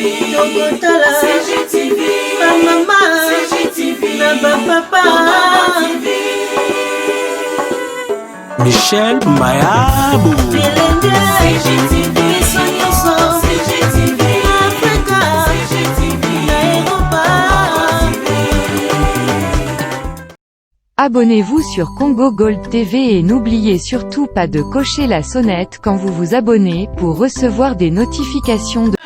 Tokotala CGTV, maman CGTV, na papa Michel Mayabou CGTV, CGTV, Africa CGTV, Europa. Abonnez-vous sur Congo Gold TV et n'oubliez surtout pas de cocher la sonnette quand vous vous abonnez pour recevoir des notifications de...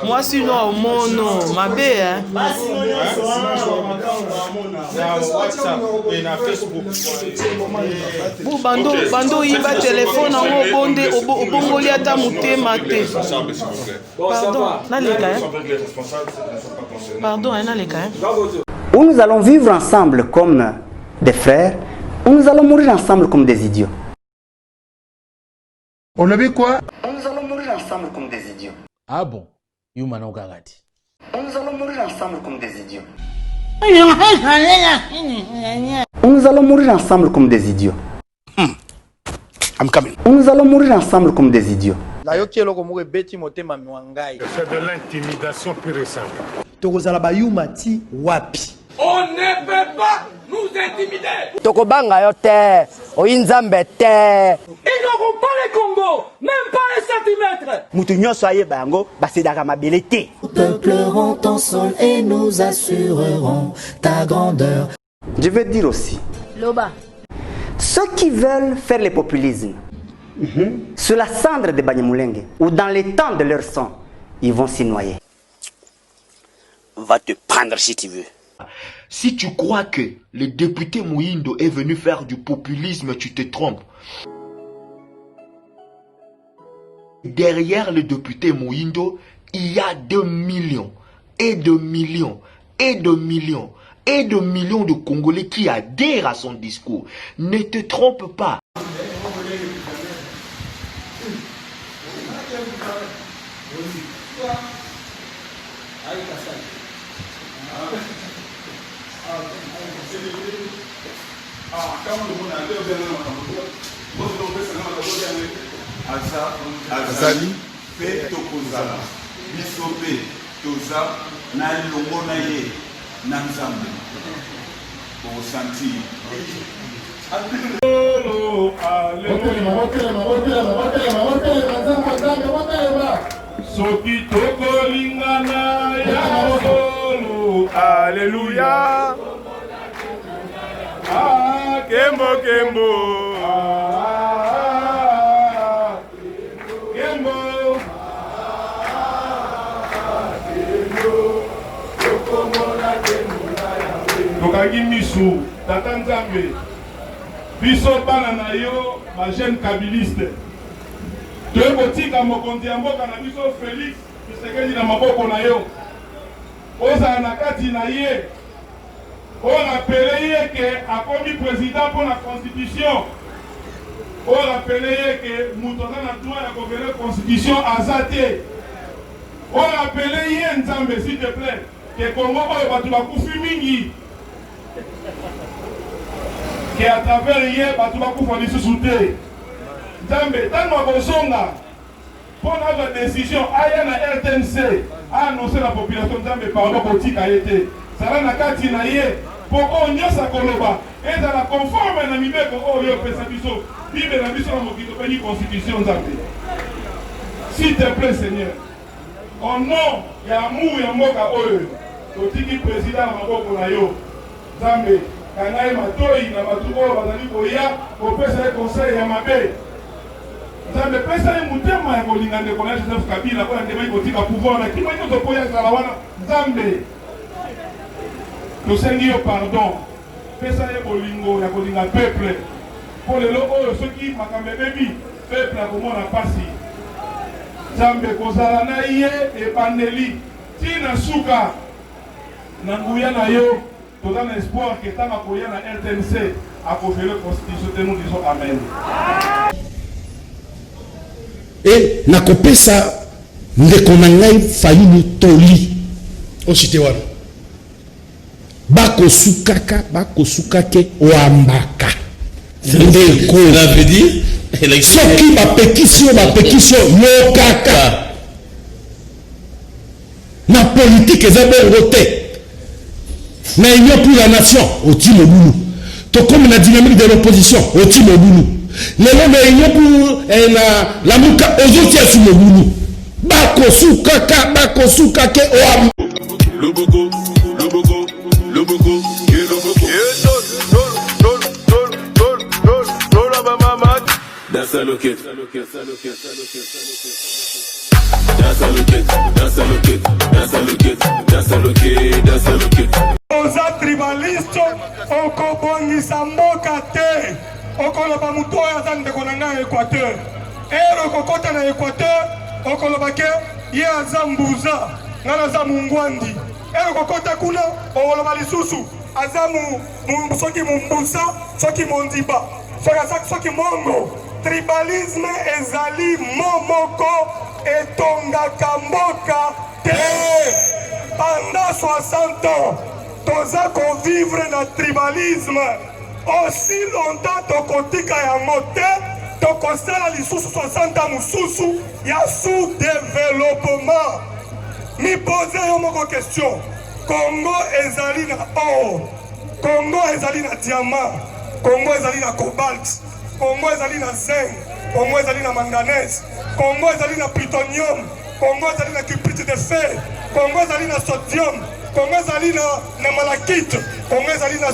Moi sinon mon nom, ma belle. Bon bando iba téléphone en bonde obongoli ata mutema te. Pardon, Pardon, Où nous allons vivre ensemble comme des frères, ou nous allons mourir ensemble comme des idiots. On avait quoi? Nous allons mourir ensemble comme des idiots. Ah bon? Yumano Gagati. Nous allons mourir ensemble comme des idiots. Nous allons mourir ensemble comme des idiots. I'm coming. Nous allons mourir ensemble comme des idiots. C'est de l'intimidation pure et simple. On ne peut pas nous intimider. Tokobanga yote, oinzambete. Ils n'auront pas les Congo, même pas un centimètre. Moutounyo soye bango, basedaka mabelete. Nous peuplerons ton sol et nous assurerons ta grandeur. Je veux dire aussi, Loba. ceux qui veulent faire le populisme, sur la cendre de Banyamulenge, ou dans les temps de leur sang, ils vont s'y noyer. Va te prendre si tu veux. Si tu crois que le député Mouindo est venu faire du populisme, tu te trompes. Derrière le député Mouindo, il y a 2 millions et 2 millions et 2 millions et 2 millions de Congolais qui adhèrent à son discours. Ne te trompe pas. Azali pe tokozala biso pe toza na elongo na ye na nzambe osanti Soki tokolingana ya solo, Alléluia. Ah, Kembo Kembo. Tokagi misu tata nzambe biso bana na yo ba jeune kabiliste toyekotika mokonzi ya mboka na biso Félix Tshisekedi na maboko na yo ozala na kati na ye orapele ye ke akomi président pour la constitution orapele ye ke moto aza na droit ya kovele constitution aza te orapele ye nzambe s'il te plaît ke Congo oyo bato bakufi mingi que à travers hier, tu vas pouvoir nous soutenir. Nzambe, tant que Bosonga, pour notre décision, Aya na RTNC a annoncé la population Nzambe pardon politique a été. Ça va na kati na ye pour qu'on y sa koloba et dans la conforme na mibeko oyo pesa biso, bibe na biso na mokito pe ni constitution Nzambe. S'il te plaît Seigneur, au nom ya amour ya mboka oyo, totiki président na maboko na yo. Nzambe kangai matoi na batu oyo bazali koya kopesa ye conseil ya mabe. Nzambe pesa ye mutema ya kolinga ndeko na Joseph Kabila oyo andimaki kotika pouvoir na kima nyonso po ya ezala wana. Nzambe tosengi yo pardon, pesa ye bolingo ya kolinga peuple po lelo oyo soki makambo ebebi peuple akomona pasi. Nzambe kozala na ye ebandeli tina suka na nguya na yo. Nous avons espoir que tant que la RTNC a conféré la constitution, nous disons Amen. Et nakopesa ndeko na ngai Fayulu Toli osite wana bakosukaka bakosukake oambaka Cela veut dire soki bapekisi yo kaka na politique eza bongo te na union pour la nation oti mobulu to comme na dynamique de l'opposition oti mobulu lelo na union pour la muka ozoti asu mobulu bakosuka ke oam Loboko That's a look it. Oza tribaliste okobongisa mboka te okoloba mutu oyo aza ndeko na ngai Équateur ere okokota na Équateur okoloba ke ye aza mbuza ngai naza mungwandi ere okokota kuna okoloba lisusu aza soki mumbusa soki mondiba soki mongo. Tribalisme ezali momoko etongaka mboka te. Pendant 60 ans, toza vivre na tribalisme. Aussi longtemps tokotika yango te, tokosala lisusu 60 ans mususu ya sous-développement. Mi pose yo moko question. Congo ezali na or, Congo ezali na diamant, Congo ezali na cobalt. Congo ezali na zinc, Congo ezali na manganèse, Congo ezali na plutonium, Congo ezali na cuprite de fer, Congo ezali na sodium, Congo ezali na malachite, Congo ezali na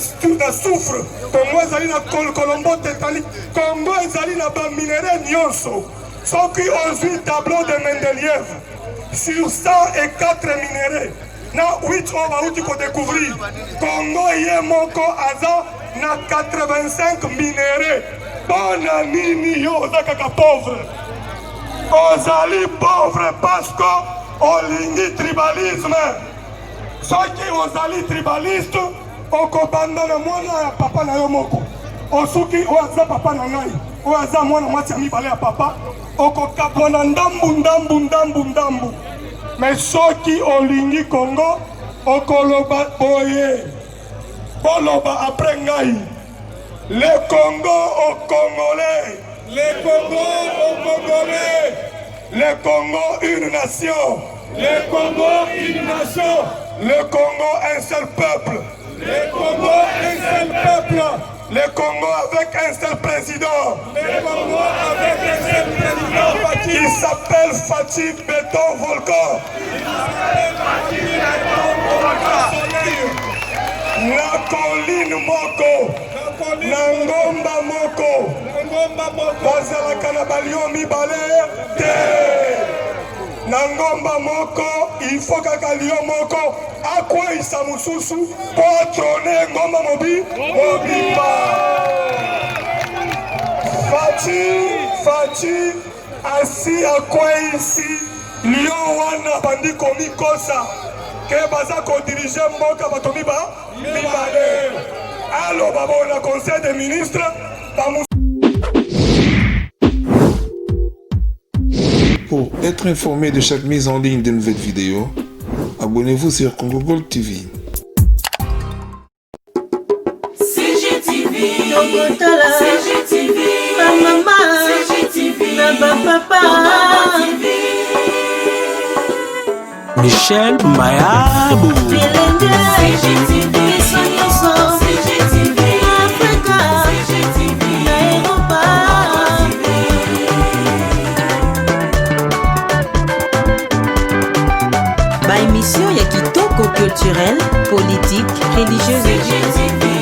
soufre, Congo ezali na colombo tétanique, Congo ezali na ba minéraux nyonso. Soki ozwi tableau de Mendeleev sur 104 minéraux, na 8 oyo bauti kodécouvrir, Congo ye moko aza na 85 minéraux. Bona nini yo oza kaka pauvre ozali pauvre parce que olingi tribalisme soki ozali tribaliste okobanda na mwana ya papa na yo moko osuki oyo aza papa na ngai oyo aza mwana mwasi ya mibale ya papa okokabwana ndambu mais soki olingi Congo okoloba boye koloba après ngai. Le Congo aux Congolais, le Congo aux Congolais, le Congo une nation, le Congo une nation, le Congo un seul peuple, le Congo un seul peuple, le Congo avec un seul président, le Congo avec un seul président qui s'appelle Fatih Béton Volcan. La colline moko, na ngomba moko, bazalaka na balio mibale te. Na ngomba moko, il faut kaka lion moko akweyisa mususu po trone ngomba mobimba. Fati asi akweyisi lion wana bandi komikosa ke baza kodirige mboka bato mibale. Alors, on a conseil des ministres. Pour être informé de chaque mise en ligne de nouvelles vidéos, abonnez-vous sur Congo Gold TV. CGTV, CGTV, maman, CGTV, papa, Michel Mayabou. CGTV, émission ya kitoko culturel, politique, religieuse.